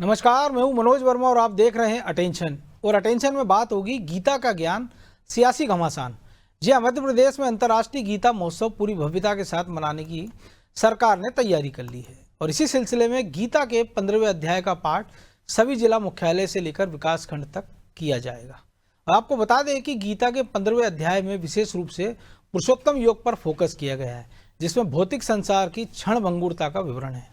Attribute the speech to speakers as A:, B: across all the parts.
A: नमस्कार, मैं हूं मनोज वर्मा और आप देख रहे हैं अटेंशन। और अटेंशन में बात होगी गीता का ज्ञान, सियासी घमासान। जी हाँ, मध्य प्रदेश में अंतर्राष्ट्रीय गीता महोत्सव पूरी भव्यता के साथ मनाने की सरकार ने तैयारी कर ली है। और इसी सिलसिले में गीता के 15वें अध्याय का पाठ सभी जिला मुख्यालय से लेकर विकास खंड तक किया जाएगा। आपको बता दें कि गीता के 15वें अध्याय में विशेष रूप से पुरुषोत्तम योग पर फोकस किया गया है, जिसमें भौतिक संसार की क्षणभंगुरता का विवरण है।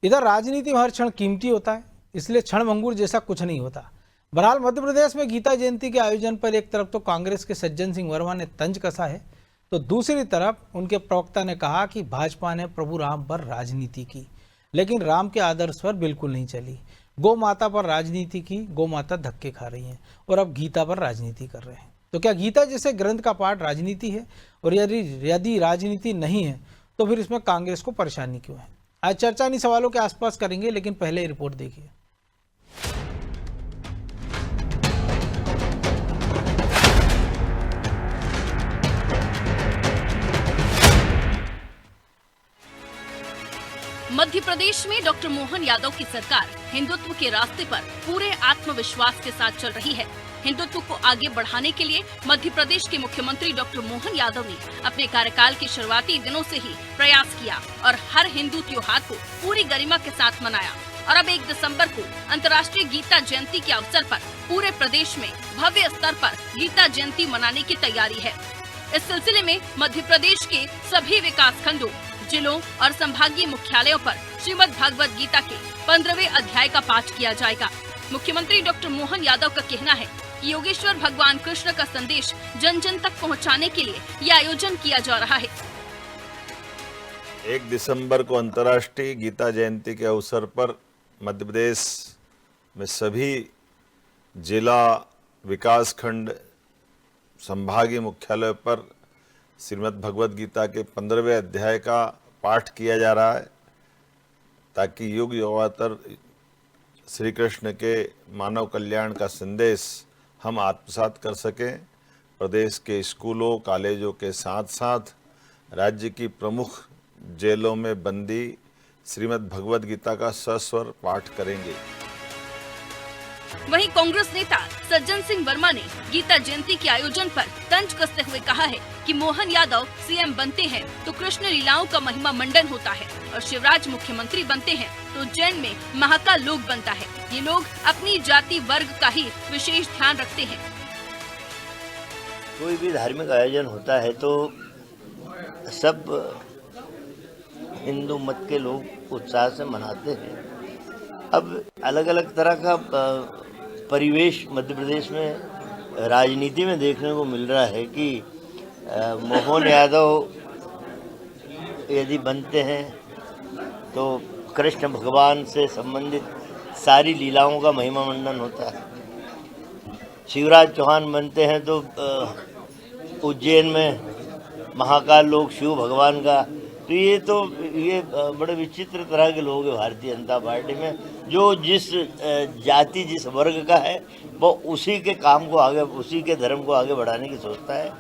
A: इधर राजनीति में हर क्षण कीमती होता है, इसलिए क्षणभंगुर जैसा कुछ नहीं होता। बहरहाल मध्य प्रदेश में गीता जयंती के आयोजन पर एक तरफ तो कांग्रेस के सज्जन सिंह वर्मा ने तंज कसा है, तो दूसरी तरफ उनके प्रवक्ता ने कहा कि भाजपा ने प्रभु राम पर राजनीति की, लेकिन राम के आदर्श पर बिल्कुल नहीं चली। गौ माता पर राजनीति की, गौ माता धक्के खा रही है, और अब गीता पर राजनीति कर रहे हैं। तो क्या गीता जैसे ग्रंथ का पाठ राजनीति है? और यदि राजनीति नहीं है तो फिर इसमें कांग्रेस को परेशानी क्यों है? आज चर्चा इन्हीं सवालों के आसपास करेंगे, लेकिन पहले रिपोर्ट देखिए।
B: मध्य प्रदेश में डॉक्टर मोहन यादव की सरकार हिंदुत्व के रास्ते पर पूरे आत्मविश्वास के साथ चल रही है। हिंदुत्व को आगे बढ़ाने के लिए मध्य प्रदेश के मुख्यमंत्री डॉक्टर मोहन यादव ने अपने कार्यकाल के शुरुआती दिनों से ही प्रयास किया और हर हिंदू त्योहार को पूरी गरिमा के साथ मनाया। और अब 1 दिसंबर को अंतर्राष्ट्रीय गीता जयंती के अवसर पर पूरे प्रदेश में भव्य स्तर पर गीता जयंती मनाने की तैयारी है। इस सिलसिले में मध्य प्रदेश के सभी विकास खंडों, जिलों और संभागीय मुख्यालयों पर श्रीमद् भगवद गीता के 15वें अध्याय का पाठ किया जाएगा। मुख्यमंत्री डॉक्टर मोहन यादव का कहना है कि योगेश्वर भगवान कृष्ण का संदेश जन जन तक पहुंचाने के लिए यह आयोजन किया जा रहा है।
C: 1 दिसंबर को अंतर्राष्ट्रीय गीता जयंती के अवसर पर मध्य प्रदेश में सभी जिला, विकास खंड, संभागीय मुख्यालय पर श्रीमद् भगवद गीता के 15वें अध्याय का पाठ किया जा रहा है, ताकि युग युगांतर श्री कृष्ण के मानव कल्याण का संदेश हम आत्मसात कर सकें। प्रदेश के स्कूलों, कॉलेजों के साथ साथ राज्य की प्रमुख जेलों में बंदी श्रीमद् भगवद गीता का सस्वर पाठ करेंगे।
B: वहीं कांग्रेस नेता सज्जन सिंह वर्मा ने गीता जयंती के आयोजन पर तंज कसते हुए कहा है कि मोहन यादव सीएम बनते हैं तो कृष्ण लीलाओं का महिमा मंडन होता है, और शिवराज मुख्यमंत्री बनते हैं तो जैन में महाकाल लोक बनता है। ये लोग अपनी जाति वर्ग का ही विशेष ध्यान रखते हैं।
D: कोई भी धार्मिक आयोजन होता है तो सब हिंदू मत के लोग उत्साह से मनाते हैं। अब अलग अलग तरह का परिवेश मध्य प्रदेश में राजनीति में देखने को मिल रहा है कि मोहन यादव यदि बनते हैं तो कृष्ण भगवान से संबंधित सारी लीलाओं का महिमा मंडन होता है। शिवराज चौहान बनते हैं तो उज्जैन में महाकाल लोक शिव भगवान का। तो ये बड़े विचित्र तरह के लोग हैं भारतीय जनता पार्टी में, जो जिस जाति जिस वर्ग का है वो उसी के काम को आगे, उसी के धर्म को आगे बढ़ाने की सोचता है।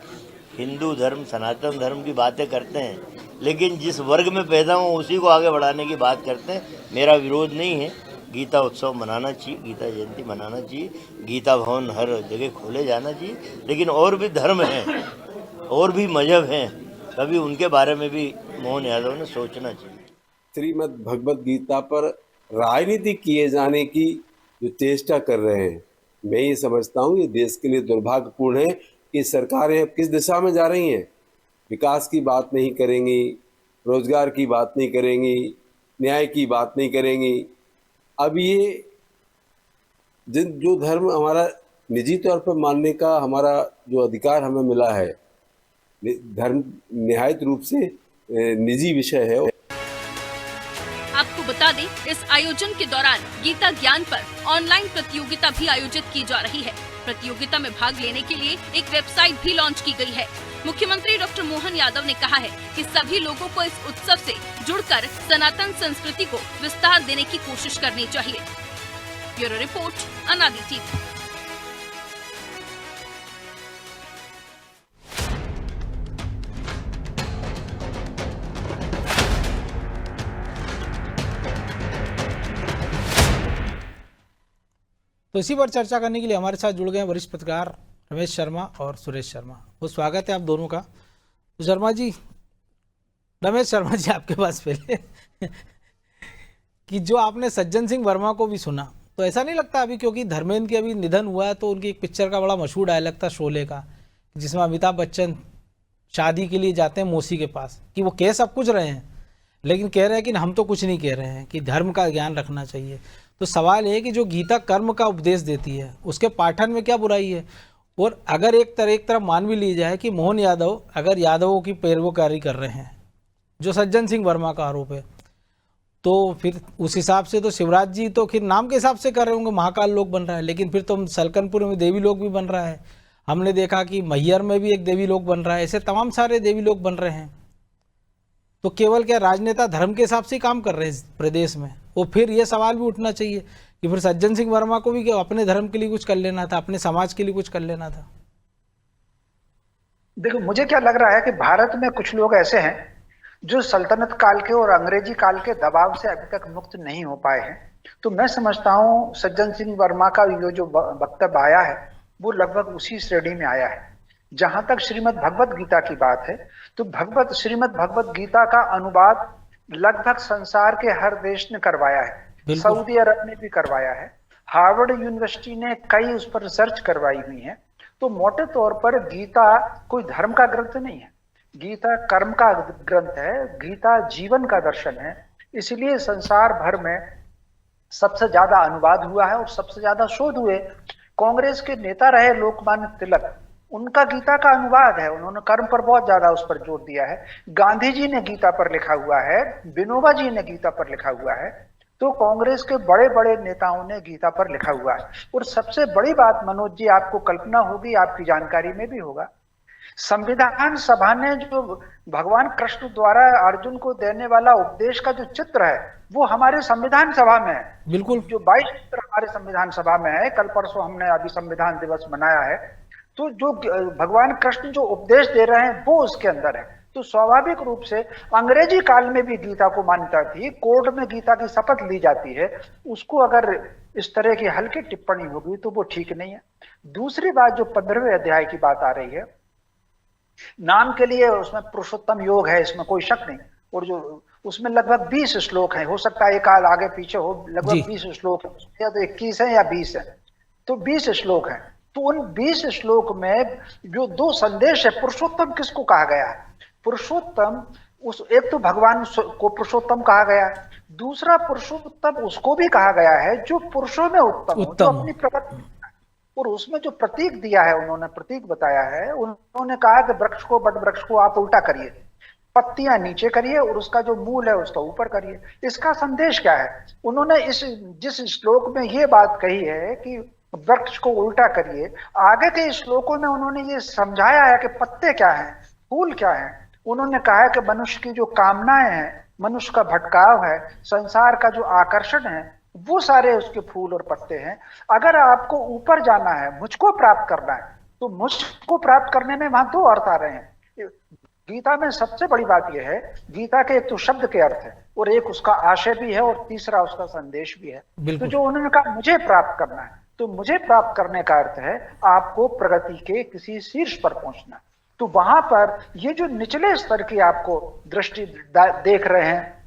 D: हिंदू धर्म, सनातन धर्म की बातें करते हैं, लेकिन जिस वर्ग में पैदा हूँ उसी को आगे बढ़ाने की बात करते हैं। मेरा विरोध नहीं है, गीता उत्सव मनाना चाहिए, गीता जयंती मनाना चाहिए, गीता भवन हर जगह खोले जाना चाहिए। लेकिन और भी धर्म हैं, और भी मजहब हैं, कभी उनके बारे में भी मोहन यादव ने सोचना चाहिए।
E: श्रीमद् भगवद गीता पर राजनीति किए जाने की जो चेष्टा कर रहे हैं, मैं ये समझता हूँ ये देश के लिए दुर्भाग्यपूर्ण है कि सरकारें अब किस दिशा में जा रही हैं। विकास की बात नहीं करेंगी, रोजगार की बात नहीं करेंगी, न्याय की बात नहीं करेंगी। अब ये जो धर्म हमारा निजी तौर पर मानने का हमारा जो अधिकार हमें मिला है, धर्म निहायत रूप से निजी विषय है।
B: आपको बता दें, इस आयोजन के दौरान गीता ज्ञान पर ऑनलाइन प्रतियोगिता भी आयोजित की जा रही है। प्रतियोगिता में भाग लेने के लिए एक वेबसाइट भी लॉन्च की गई है। मुख्यमंत्री डॉक्टर मोहन यादव ने कहा है कि सभी लोगों को इस उत्सव से जुड़कर सनातन संस्कृति को विस्तार देने की कोशिश करनी चाहिए। ब्यूरो रिपोर्ट, अनादि टीवी।
A: तो इसी पर चर्चा करने के लिए हमारे साथ जुड़ गए हैं वरिष्ठ पत्रकार रमेश शर्मा और सुरेश शर्मा। वो स्वागत है आप दोनों का। तो शर्मा जी, रमेश शर्मा जी, आपके पास पहले कि जो आपने सज्जन सिंह वर्मा को भी सुना, तो ऐसा नहीं लगता अभी, क्योंकि धर्मेंद्र के अभी निधन हुआ है, तो उनकी एक पिक्चर का बड़ा मशहूर डायलॉग था शोले का, जिसमें अमिताभ बच्चन शादी के लिए जाते हैं मौसी के पास, कि वो कह सब कुछ रहे हैं लेकिन कह रहे हैं कि हम तो कुछ नहीं कह रहे हैं, कि धर्म का ज्ञान रखना चाहिए। तो सवाल है कि जो गीता कर्म का उपदेश देती है उसके पाठन में क्या बुराई है? और अगर एक तरफ मान भी ली जाए कि मोहन यादव अगर यादवों की पैरवकारी कर रहे हैं, जो सज्जन सिंह वर्मा का आरोप है, तो फिर उस हिसाब से तो शिवराज जी तो फिर नाम के हिसाब से कर रहे होंगे, महाकाल लोक बन रहा है, लेकिन फिर तो सलकनपुर में देवी लोक भी बन रहा है, हमने देखा कि मैहर में भी एक देवी लोक बन रहा है, ऐसे तमाम सारे देवी लोक बन रहे हैं। तो केवल क्या राजनेता धर्म के हिसाब से ही काम कर रहे हैं प्रदेश में? वो फिर ये सवाल भी उठना चाहिए कि फिर सज्जन सिंह वर्मा को भी क्या अपने धर्म के लिए कुछ कर लेना था, अपने समाज के लिए कुछ कर लेना था?
F: देखो, मुझे क्या लग रहा है कि भारत में कुछ लोग ऐसे हैं जो सल्तनत काल के और अंग्रेजी काल के दबाव से अभी तक मुक्त नहीं हो पाए हैं। तो मैं समझता हूँ सज्जन सिंह वर्मा का ये जो वक्तव्य आया है वो लगभग उसी श्रेणी में आया है। जहां तक श्रीमद् भगवत गीता की बात है, तो श्रीमद् भगवत गीता का अनुवाद लगभग संसार के हर देश ने करवाया है। सऊदी अरब ने भी करवाया है, हार्वर्ड यूनिवर्सिटी ने कई उस पर रिसर्च करवाई हुई है। तो मोटे तौर पर गीता कोई धर्म का ग्रंथ नहीं है, गीता कर्म का ग्रंथ है, गीता जीवन का दर्शन है। इसलिए संसार भर में सबसे ज्यादा अनुवाद हुआ है और सबसे ज्यादा शोध हुए। कांग्रेस के नेता रहे लोकमान्य तिलक, उनका गीता का अनुवाद है, उन्होंने कर्म पर बहुत ज्यादा उस पर जोर दिया है। गांधी जी ने गीता पर लिखा हुआ है, विनोबा जी ने गीता पर लिखा हुआ है। तो कांग्रेस के बड़े बड़े नेताओं ने गीता पर लिखा हुआ है। और सबसे बड़ी बात मनोज जी, आपको कल्पना होगी, आपकी जानकारी में भी होगा, संविधान सभा ने जो भगवान कृष्ण द्वारा अर्जुन को देने वाला उपदेश का जो चित्र है वो हमारे संविधान सभा में है।
A: बिल्कुल,
F: जो 22 चित्र हमारे संविधान सभा में है। कल परसों हमने अभी संविधान दिवस मनाया है, तो जो भगवान कृष्ण जो उपदेश दे रहे हैं वो उसके अंदर है। तो स्वाभाविक रूप से अंग्रेजी काल में भी गीता को मान्यता थी, कोर्ट में गीता की शपथ ली जाती है, उसको अगर इस तरह की हल्की टिप्पणी होगी तो वो ठीक नहीं है। दूसरी बात, जो 15वें अध्याय की बात आ रही है, नाम के लिए उसमें पुरुषोत्तम योग है, इसमें कोई शक नहीं। और जो उसमें लगभग 20 श्लोक हैं, हो सकता है एक आध आगे पीछे हो, लगभग 20 श्लोक है, या तो 21 है या 20 है, तो 20 श्लोक हैं। तो उन 20 श्लोक में जो 2 संदेश है, पुरुषोत्तम किसको कहा गया है? पुरुषोत्तम उस एक तो भगवान को पुरुषोत्तम कहा गया है, दूसरा पुरुषोत्तम उसको भी कहा गया है जो पुरुषों में उत्तम हो, जो अपनी प्रगति। और उसमें जो प्रतीक दिया है, उन्होंने प्रतीक बताया है, उन्होंने कहा कि वृक्ष को, बट वृक्ष को आप उल्टा करिए, पत्तियां नीचे करिए और उसका जो मूल है उसका ऊपर करिए। इसका संदेश क्या है? उन्होंने जिस श्लोक में ये बात कही है कि वृक्ष को उल्टा करिए, आगे के श्लोकों में उन्होंने ये समझाया है कि पत्ते क्या हैं, फूल क्या हैं। उन्होंने कहा है कि मनुष्य की जो कामनाएं हैं, मनुष्य का भटकाव है, संसार का जो आकर्षण है, वो सारे उसके फूल और पत्ते हैं। अगर आपको ऊपर जाना है, मुझको प्राप्त करना है, तो मुझको प्राप्त करने में वहां 2 अर्थ आ रहे हैं। गीता में सबसे बड़ी बात यह है, गीता के एक तो शब्द के अर्थ है और एक उसका आशय भी है और तीसरा उसका संदेश भी है। तो जो उन्होंने कहा मुझे प्राप्त करना है, तो मुझे प्राप्त करने का अर्थ है आपको प्रगति के किसी शीर्ष पर पहुंचना। तो वहां पर ये जो निचले स्तर की आपको दृष्टि देख रहे हैं,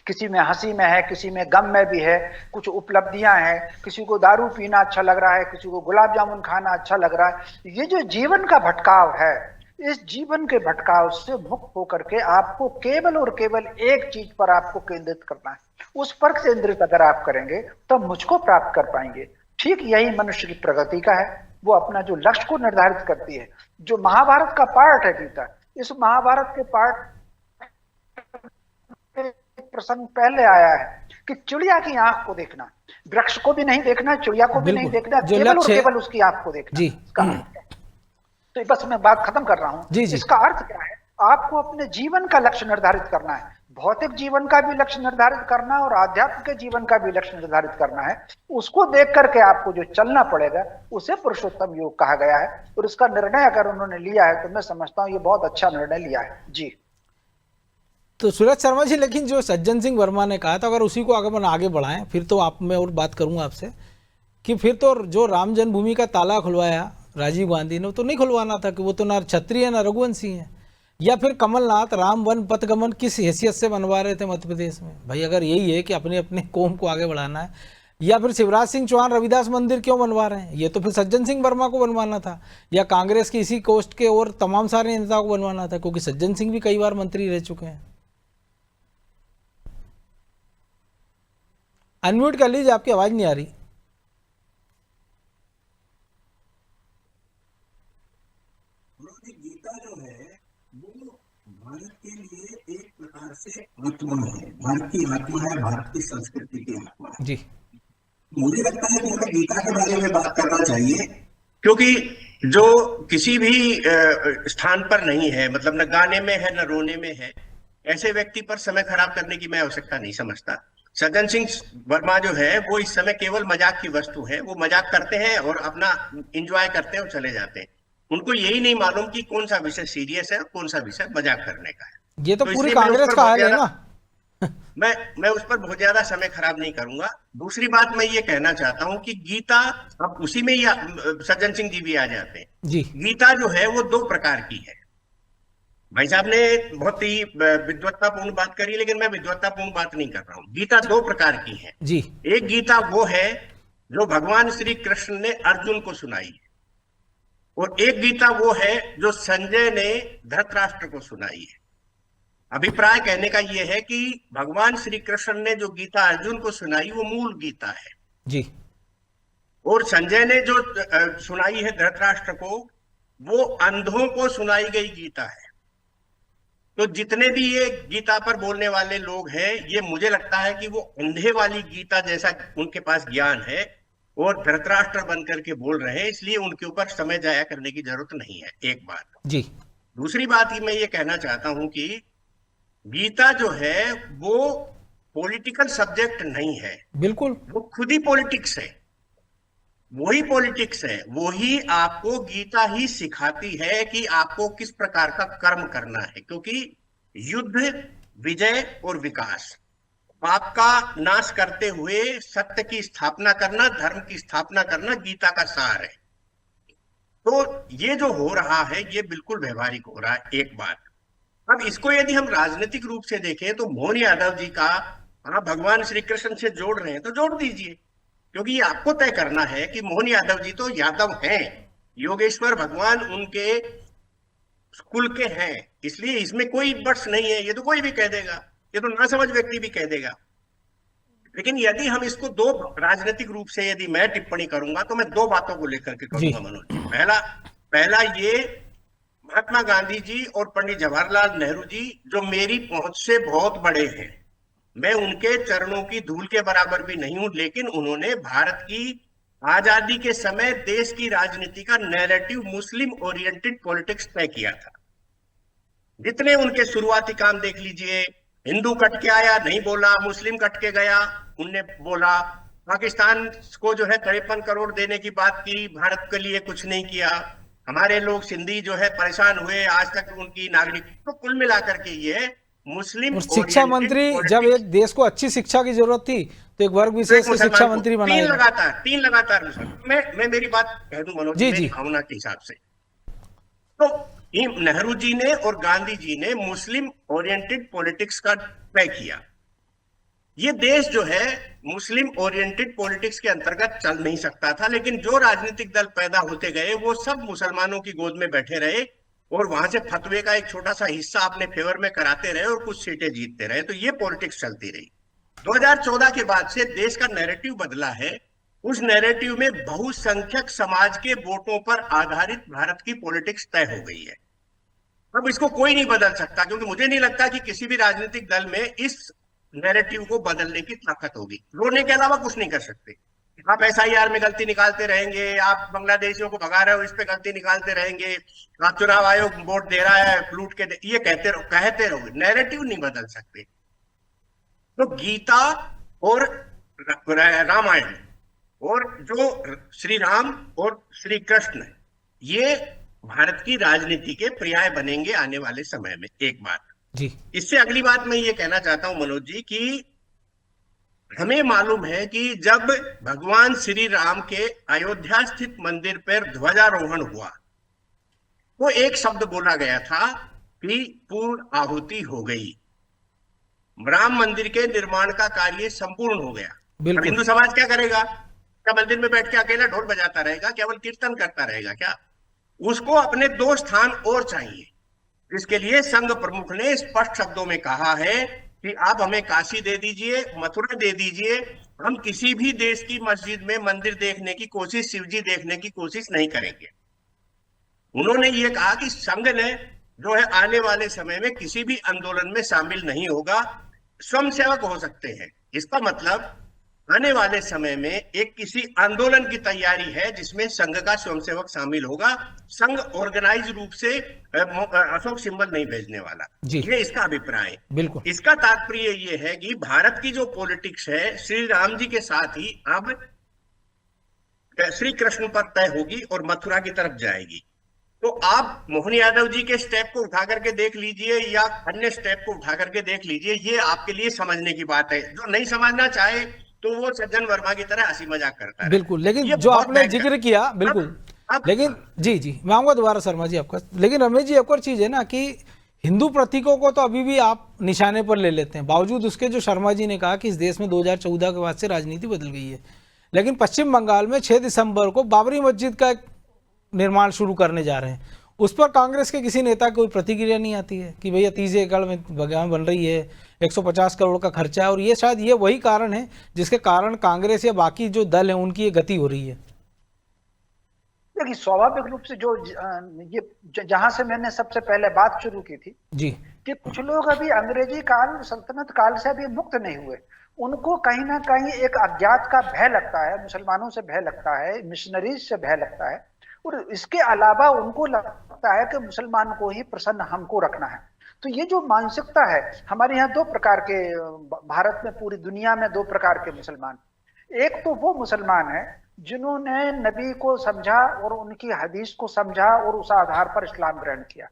F: किसी में हंसी में है, किसी में गम में भी है, कुछ उपलब्धियां हैं, किसी को दारू पीना अच्छा लग रहा है, किसी को गुलाब जामुन खाना अच्छा लग रहा है। ये जो जीवन का भटकाव है, इस जीवन के भटकाव से मुक्त होकर के आपको केवल और केवल एक चीज पर आपको केंद्रित करना है। उस पर केंद्रित अगर आप करेंगे तो मुझको प्राप्त कर पाएंगे। ठीक यही मनुष्य की प्रगति का है, वो अपना जो लक्ष्य को निर्धारित करती है। जो महाभारत का पार्ट है गीता, इस महाभारत के पार्ट प्रसंग पहले आया है कि चिड़िया की आंख को देखना, वृक्ष को भी नहीं देखना, चिड़िया को भी नहीं देखना, केवल और केवल उसकी आंख को देखना जी। तो बस मैं बात खत्म कर रहा हूं जी। इसका अर्थ क्या है? आपको अपने जीवन का लक्ष्य निर्धारित करना है, भौतिक जीवन का भी लक्ष्य निर्धारित करना है और आध्यात्म के जीवन का भी लक्ष्य निर्धारित करना है। उसको देख करके आपको जो चलना पड़ेगा उसे पुरुषोत्तम योग कहा गया है। और इसका निर्णय अगर उन्होंने लिया है तो मैं समझता हूं ये बहुत अच्छा निर्णय लिया है जी।
A: तो सूरज शर्मा जी, लेकिन जो सज्जन सिंह वर्मा ने कहा था, अगर उसी को अगर आगे बढ़ाएं, फिर तो आप मैं और बात करूंगा आपसे कि फिर तो जो राम जन्मभूमि का ताला खुलवाया राजीव गांधी ने, वो तो नहीं खुलवाना था, कि वो तो ना क्षत्रिय ना रघुवंशी हैं। या फिर कमलनाथ राम वन पथगमन किस हैसियत से बनवा रहे थे मध्य प्रदेश में? भाई अगर यही है कि अपने अपने कौम को आगे बढ़ाना है। या फिर शिवराज सिंह चौहान रविदास मंदिर क्यों बनवा रहे हैं? ये तो फिर सज्जन सिंह वर्मा को बनवाना था, या कांग्रेस के इसी कोस्ट के और तमाम सारे नेताओं को बनवाना था, क्योंकि सज्जन सिंह भी कई बार मंत्री रह चुके हैं। अनम्यूट कर लीजिए, आपकी आवाज नहीं आ रही।
G: गीता जो है वो भारत के लिए एक प्रकार से आत्मा है, भारत की आत्मा है, भारत की संस्कृति की आत्मा है।
A: जी,
G: मुझे लगता है कि हमें गीता के बारे में बात करना चाहिए, क्योंकि जो किसी भी स्थान पर नहीं है, मतलब न गाने में है न रोने में है, ऐसे व्यक्ति पर समय खराब करने की मैं आवश्यकता नहीं समझता। सज्जन सिंह वर्मा जो है वो इस समय केवल मजाक की वस्तु है। वो मजाक करते हैं और अपना एंजॉय करते हैं और चले जाते हैं। उनको यही नहीं मालूम कि कौन सा विषय सीरियस है और कौन सा विषय मजाक करने का है।
A: ये तो पूरी
G: इसलिए मैं उस
A: कांग्रेस
G: पर
A: का
G: बहुत
A: हाल है
G: ज्यादा-
A: ना।
G: मैं उस पर बहुत ज्यादा समय खराब नहीं करूंगा। दूसरी बात मैं ये कहना चाहता हूं कि गीता, अब उसी में ही सज्जन सिंह जी भी आ जाते हैं।
A: जी,
G: गीता जो है वो दो प्रकार की है। भाई साहब ने बहुत ही विद्वत्तापूर्ण बात करी, लेकिन मैं विद्वत्तापूर्ण बात नहीं कर रहा हूँ। गीता दो प्रकार की है।
A: जी,
G: एक गीता वो है जो भगवान श्री कृष्ण ने अर्जुन को सुनाई है, और एक गीता वो है जो संजय ने धृतराष्ट्र को सुनाई है। अभिप्राय कहने का यह है कि भगवान श्री कृष्ण ने जो गीता अर्जुन को सुनाई वो मूल गीता है,
A: जी,
G: और संजय ने जो सुनाई है धृतराष्ट्र को, वो अंधों को सुनाई गई गीता है। तो जितने भी ये गीता पर बोलने वाले लोग हैं, ये मुझे लगता है कि वो अंधे वाली गीता जैसा उनके पास ज्ञान है और धृतराष्ट्र बनकर के बोल रहे हैं, इसलिए उनके ऊपर समय जाया करने की जरूरत नहीं है। एक बात।
A: जी,
G: दूसरी बात ही मैं ये कहना चाहता हूं कि गीता जो है वो पॉलिटिकल सब्जेक्ट नहीं है,
A: बिल्कुल।
G: वो खुद ही पॉलिटिक्स है। वही पॉलिटिक्स है, वही आपको गीता ही सिखाती है कि आपको किस प्रकार का कर्म करना है, क्योंकि युद्ध, विजय और विकास, पाप का नाश करते हुए सत्य की स्थापना करना, धर्म की स्थापना करना गीता का सार है। तो ये जो हो रहा है ये बिल्कुल व्यवहारिक हो रहा है। एक बात। अब इसको यदि हम राजनीतिक रूप से देखें तो मोहन यादव जी का आप भगवान श्री कृष्ण से जोड़ रहे हैं तो जोड़ दीजिए, क्योंकि ये आपको तय करना है कि मोहन यादव जी तो यादव हैं, योगेश्वर भगवान उनके कुल के हैं, इसलिए इसमें कोई बट्स नहीं है। ये तो कोई भी कह देगा, ये तो नासमझ व्यक्ति भी कह देगा। लेकिन यदि हम इसको दो राजनीतिक रूप से यदि मैं टिप्पणी करूंगा तो मैं दो बातों को लेकर के करूंगा मनोज। पहला ये, महात्मा गांधी जी और पंडित जवाहरलाल नेहरू जी जो मेरी पहुंच से बहुत बड़े हैं, मैं उनके चरणों की धूल के बराबर भी नहीं हूं, लेकिन उन्होंने भारत की आजादी के समय देश की राजनीति का नैरेटिव मुस्लिम ओरिएंटेड पॉलिटिक्स तय किया था। जितने उनके शुरुआती काम देख लीजिए, हिंदू कट के आया नहीं बोला, मुस्लिम कट के गया उनने बोला, पाकिस्तान को जो है 53 करोड़ देने की बात की, भारत के लिए कुछ नहीं किया, हमारे लोग सिंधी जो है परेशान हुए, आज तक उनकी नागरिक। तो कुल मिलाकर के ये मुस्लिम
A: और शिक्षा मंत्री, जब एक देश को अच्छी शिक्षा की जरूरत थी तो एक वर्ग विशेष से शिक्षा मंत्री बनाया।
G: तीन लगातार मैं मेरी बात कह दूं मनोज जी, मेरी भावना के हिसाब से तो नेहरू जी ने और गांधी जी ने मुस्लिम ओरिएंटेड पॉलिटिक्स का तय किया। ये देश जो है मुस्लिम ओरिएंटेड पॉलिटिक्स के अंतर्गत चल नहीं सकता था, लेकिन जो राजनीतिक दल पैदा होते गए वो सब मुसलमानों की गोद में बैठे रहे और वहां से फतवे का एक छोटा सा हिस्सा अपने फेवर में कराते रहे और कुछ सीटें जीतते रहे। तो ये पॉलिटिक्स चलती रही। 2014 के बाद से देश का नैरेटिव बदला है। उस नैरेटिव में बहुसंख्यक समाज के वोटों पर आधारित भारत की पॉलिटिक्स तय हो गई है। अब इसको कोई नहीं बदल सकता, क्योंकि मुझे नहीं लगता कि किसी भी राजनीतिक दल में इस नैरेटिव को बदलने की ताकत होगी। रोने के अलावा कुछ नहीं कर सकते। आप SIR में गलती निकालते रहेंगे, आप बांग्लादेशियों को भगा रहे हो, इस पे गलती निकालते रहेंगे, आप चुनाव आयोग वोट दे रहा है लूट के ये कहते रहोगे, नैरेटिव नहीं बदल सकते। तो गीता और रामायण और जो श्री राम और श्री कृष्ण, ये भारत की राजनीति के पर्याय बनेंगे आने वाले समय में। एक बात जी। इससे अगली बात मैं ये कहना चाहता हूं मनोज जी कि हमें मालूम है कि जब भगवान श्री राम के अयोध्या स्थित मंदिर पर ध्वजारोहण हुआ तो एक शब्द बोला गया था कि पूर्ण आहुति हो गई, राम मंदिर के निर्माण का कार्य संपूर्ण हो गया। अब हिंदू समाज क्या करेगा? क्या मंदिर में बैठ के अकेला ढोल बजाता रहेगा, केवल कीर्तन करता रहेगा क्या? उसको अपने 2 स्थान और चाहिए। इसके लिए संघ प्रमुख ने स्पष्ट शब्दों में कहा है कि आप हमें काशी दे दीजिए, मथुरा दे दीजिए, हम किसी भी देश की मस्जिद में मंदिर देखने की कोशिश, शिवजी देखने की कोशिश नहीं करेंगे। उन्होंने ये कहा कि संघ ने जो है आने वाले समय में किसी भी आंदोलन में शामिल नहीं होगा, स्वयंसेवक हो सकते हैं। इसका मतलब आने वाले समय में एक किसी आंदोलन की तैयारी है जिसमें संघ का स्वयंसेवक शामिल होगा। संघ ऑर्गेनाइज रूप से अशोक सिंबल नहीं भेजने वाला, ये इसका अभिप्राय है।
A: बिल्कुल।
G: इसका तात्पर्य ये है कि भारत की जो पॉलिटिक्स है श्री राम जी के साथ ही अब श्री कृष्ण पर तय होगी और मथुरा की तरफ जाएगी। तो आप मोहन यादव जी के स्टेप को उठा करके देख लीजिए या अन्य स्टेप को उठा करके देख लीजिए, ये आपके लिए समझने की बात है। जो नहीं समझना चाहे तो वो सज्जन वर्मा की तरह हंसी मजाक करता है।
A: बिल्कुल, लेकिन जो आपने जिक्र किया, बिल्कुल। लेकिन जी मैं आऊंगा दोबारा शर्मा जी आपका। लेकिन रमेश जी, एक और चीज है ना कि हिंदू प्रतीकों को तो अभी भी आप निशाने पर ले लेते हैं, बावजूद उसके जो शर्मा जी ने कहा कि इस देश में 2014 के बाद से राजनीति बदल गई है। लेकिन पश्चिम बंगाल में 6 दिसंबर को बाबरी मस्जिद का निर्माण शुरू करने जा रहे हैं, उस पर कांग्रेस के किसी नेता की कोई प्रतिक्रिया नहीं आती है कि भैया 30 एकड़ में बगान बन रही है, 150 करोड़ का खर्चा है। और ये शायद ये वही कारण है जिसके कारण कांग्रेस या बाकी जो दल है उनकी ये गति हो रही है।
F: देखिए, स्वाभाविक रूप से जो ये जहां से मैंने सबसे पहले बात शुरू की थी
A: जी,
F: कि कुछ लोग अभी अंग्रेजी काल, सल्तनत काल से अभी मुक्त नहीं हुए, उनको कहीं ना कहीं एक अज्ञात का भय लगता है, मुसलमानों से भय लगता है, मिशनरीज से भय लगता है, और इसके अलावा उनको लगता है कि मुसलमान को ही प्रसन्न हमको रखना है। तो ये जो मानसिकता है हमारे यहाँ 2 प्रकार के, भारत में पूरी दुनिया में 2 प्रकार के मुसलमान। एक तो वो मुसलमान है जिन्होंने नबी को समझा और उनकी हदीस को समझा और उस आधार पर इस्लाम ग्रहण किया।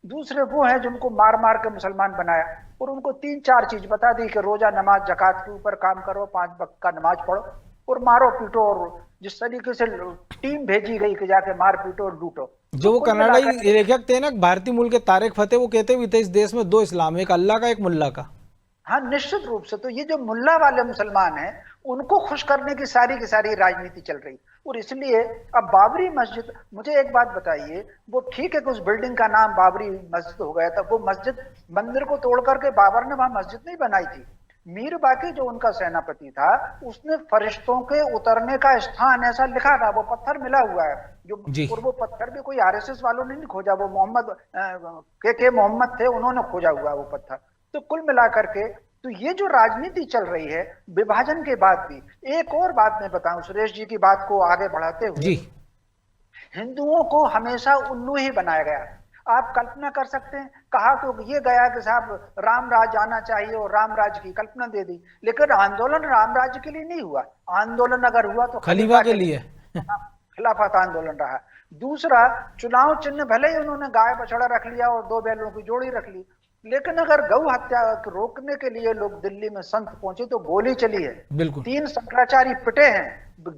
F: दूसरे वो है जिनको मार मार के मुसलमान बनाया और उनको 3-4 चीज बता दी कि रोजा, नमाज, जकात के ऊपर काम करो, 5 वक्त का नमाज पढ़ो और मारो पीटो, और जिस तरीके से टीम भेजी गई कि जाके मार पीटो और लूटो।
A: जो वो कनाडाई लेखक थे ना, भारतीय मूल के तारिक फतेह, वो कहते भी थे इस देश में 2 इस्लाम, एक अल्लाह का, एक मुल्ला का।
F: हाँ, निश्चित रूप से। तो ये जो मुल्ला वाले मुसलमान हैं उनको खुश करने की सारी राजनीति चल रही, और इसलिए अब बाबरी मस्जिद, मुझे एक बात बताइए, वो ठीक है कि उस बिल्डिंग का नाम बाबरी मस्जिद हो गया था, वो मस्जिद, मंदिर को तोड़ करके बाबर ने वहां मस्जिद नहीं बनाई थी। मीर बाकी जो उनका सेनापति था, उसने फरिश्तों के उतरने का स्थान ऐसा लिखा था, वो पत्थर मिला हुआ है जो, और वो पत्थर भी कोई आरएसएस वालों ने नहीं खोजा, वो मोहम्मद के मोहम्मद थे, उन्होंने खोजा हुआ वो पत्थर। तो कुल मिलाकर के तो ये जो राजनीति चल रही है विभाजन के बाद भी, एक और बात मैं बताऊं सुरेश जी की बात को आगे बढ़ाते हुए, हिंदुओं को हमेशा उल्लू ही बनाया गया। आप कल्पना कर सकते हैं, कहा तो ये गया कि साहब राम राज आना चाहिए और राम राज की कल्पना दे दी, लेकिन आंदोलन राम राज्य के लिए नहीं हुआ। आंदोलन अगर हुआ तो
A: खलीफा के लिए
F: खिलाफत आंदोलन रहा। दूसरा, चुनाव चिन्ह भले ही उन्होंने गाय बछड़ा रख लिया और 2 बैलों की जोड़ी रख ली, लेकिन अगर गौ हत्या रोकने के लिए लोग दिल्ली में संत पहुंचे तो गोली चली है।
A: बिल्कुल। 3
F: शंकराचार्य पिटे हैं,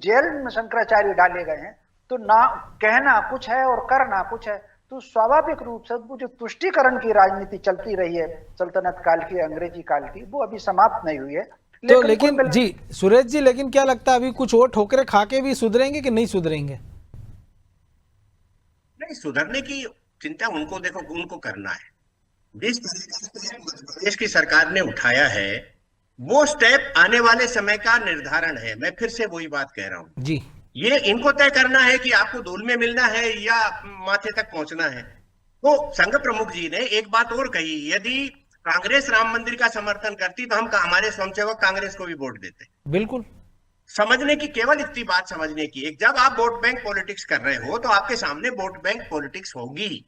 F: जेल में शंकराचार्य डाले गए हैं। तो ना कहना कुछ है और करना कुछ है। तो स्वाभाविक रूप से वो जो तुष्टीकरण की राजनीति चलती रही है सल्तनत काल की, अंग्रेजी काल की, वो अभी समाप्त नहीं हुई है।
A: लेकिन जी सुरेश जी, लेकिन क्या लगता है अभी कुछ और ठोकरे खा के भी सुधरेंगे कि नहीं सुधरेंगे?
G: नहीं, सुधरने की चिंता उनको, देखो उनको करना है। देश की सरकार ने उठाया है वो स्टेप आने वाले समय का निर्धारण है। मैं फिर से वही बात कह रहा हूं
A: जी,
G: ये इनको तय करना है कि आपको धूल में मिलना है या माथे तक पहुंचना है। तो संघ प्रमुख जी ने एक बात और कही, यदि कांग्रेस राम मंदिर का समर्थन करती तो हम हमारे स्वयंसेवक कांग्रेस को भी वोट देते।
A: बिल्कुल
G: समझने की, केवल इतनी बात समझने की, एक जब आप वोट बैंक पॉलिटिक्स कर रहे हो तो आपके सामने वोट बैंक पॉलिटिक्स होगी,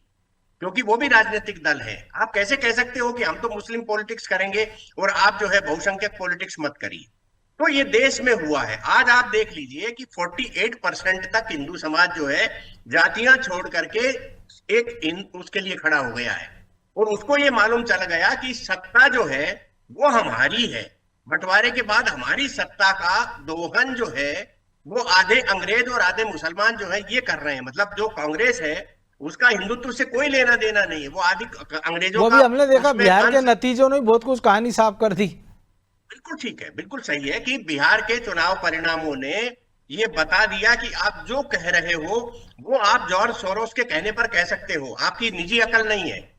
G: क्योंकि वो भी राजनीतिक दल है। आप कैसे कह सकते हो कि हम तो मुस्लिम पॉलिटिक्स करेंगे और आप जो है बहुसंख्यक पॉलिटिक्स मत करिए। तो ये देश में हुआ है। आज आप देख लीजिए कि 48% तक हिंदू समाज जो है जातियां छोड़ करके उसके लिए खड़ा हो गया है, और उसको ये मालूम चल गया कि सत्ता जो है वो हमारी है, बंटवारे के बाद हमारी सत्ता का दोहन जो है वो आधे अंग्रेज और आधे मुसलमान जो है ये कर रहे हैं। मतलब जो कांग्रेस है उसका हिंदुत्व से कोई लेना देना नहीं है, वो आदि अंग्रेजों
A: वो
G: का
A: भी हमने देखा
G: उसमें
A: बिहार के
G: अंश-
A: नतीजों ने बहुत कुछ कहानी साफ कर दी।
G: बिल्कुल ठीक है, बिल्कुल सही है कि बिहार के चुनाव परिणामों ने ये बता दिया कि आप जो कह रहे हो वो आप जॉर्ज सोरोस के कहने पर कह सकते हो, आपकी निजी अकल नहीं है।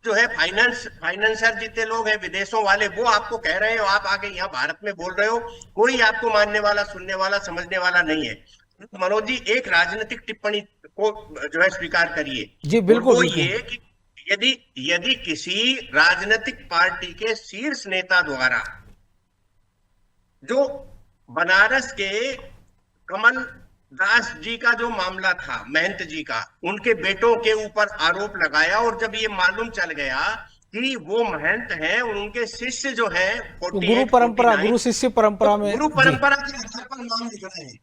G: जो है फाइनेंसर जितने लोग हैं विदेशों वाले वो आपको कह रहे हो, आप आके यहाँ भारत में बोल रहे हो, कोई आपको मानने वाला, सुनने वाला, समझने वाला नहीं है। मनोज जी, एक राजनीतिक टिप्पणी को जो है स्वीकार करिए
A: जी
G: और
A: बिल्कुल
G: वो
A: बिल्कुल।
G: ये कि यदि यदि किसी राजनीतिक पार्टी के शीर्ष नेता द्वारा जो बनारस के कमल दास जी का जो मामला था, महंत जी का, उनके बेटों के ऊपर आरोप लगाया और जब ये मालूम चल गया कि वो महंत हैं और उनके शिष्य जो है
A: तो गुरु परंपरा, गुरु शिष्य परंपरा में
G: गुरु
A: जी।
G: परंपरा के आधार पर नाम लिख रहे हैं,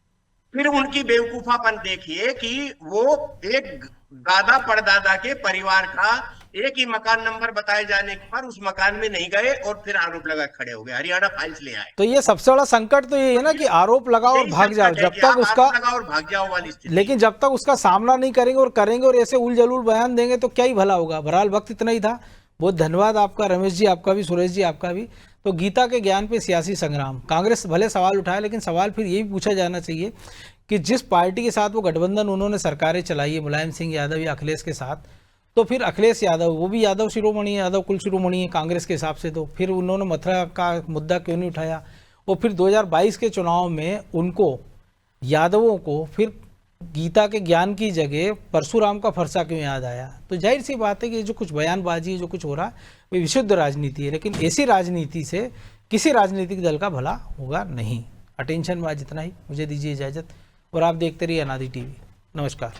G: फिर उनकी बेवकूफापन देखिए कि वो एक दादा परदादा के परिवार का एक ही मकान नंबर बताए जाने पर उस मकान में नहीं गए और फिर आरोप लगा खड़े हो गए, हरियाणा फाइल्स ले आए।
A: तो ये सबसे बड़ा संकट तो ये है ना कि आरोप लगाओ और
G: यही
A: भाग जाओ,
G: संकट है
A: जब
G: कि
A: तक
G: आप
A: उसका
G: आरोप लगाओ और भाग जाओ वाली स्थिति।
A: लेकिन जब तक उसका सामना नहीं करेंगे और ऐसे उलझुल बयान देंगे तो क्या ही भला होगा। बहरहाल वक्त इतना ही था। बहुत धन्यवाद आपका रमेश जी, आपका भी, सुरेश जी आपका भी। तो गीता के ज्ञान पे सियासी संग्राम, कांग्रेस भले सवाल उठाए लेकिन सवाल फिर यही पूछा जाना चाहिए कि जिस पार्टी के साथ वो गठबंधन उन्होंने सरकारें चलाई है मुलायम सिंह यादव या अखिलेश के साथ, तो फिर अखिलेश यादव, वो भी यादव शिरोमणि है, यादव कुल शिरोमणि है कांग्रेस के हिसाब से, तो फिर उन्होंने मथुरा का मुद्दा क्यों नहीं उठाया। और फिर 2022 के चुनाव में उनको, यादवों को, फिर गीता के ज्ञान की जगह परशुराम का फरसा क्यों याद आया। तो जाहिर सी बात है कि जो कुछ बयानबाजी, जो कुछ हो रहा है वो विशुद्ध राजनीति है, लेकिन ऐसी राजनीति से किसी राजनीतिक दल का भला होगा नहीं। अटेंशन में आज इतना ही, मुझे दीजिए इजाज़त और आप देखते रहिए अनादि टीवी। नमस्कार।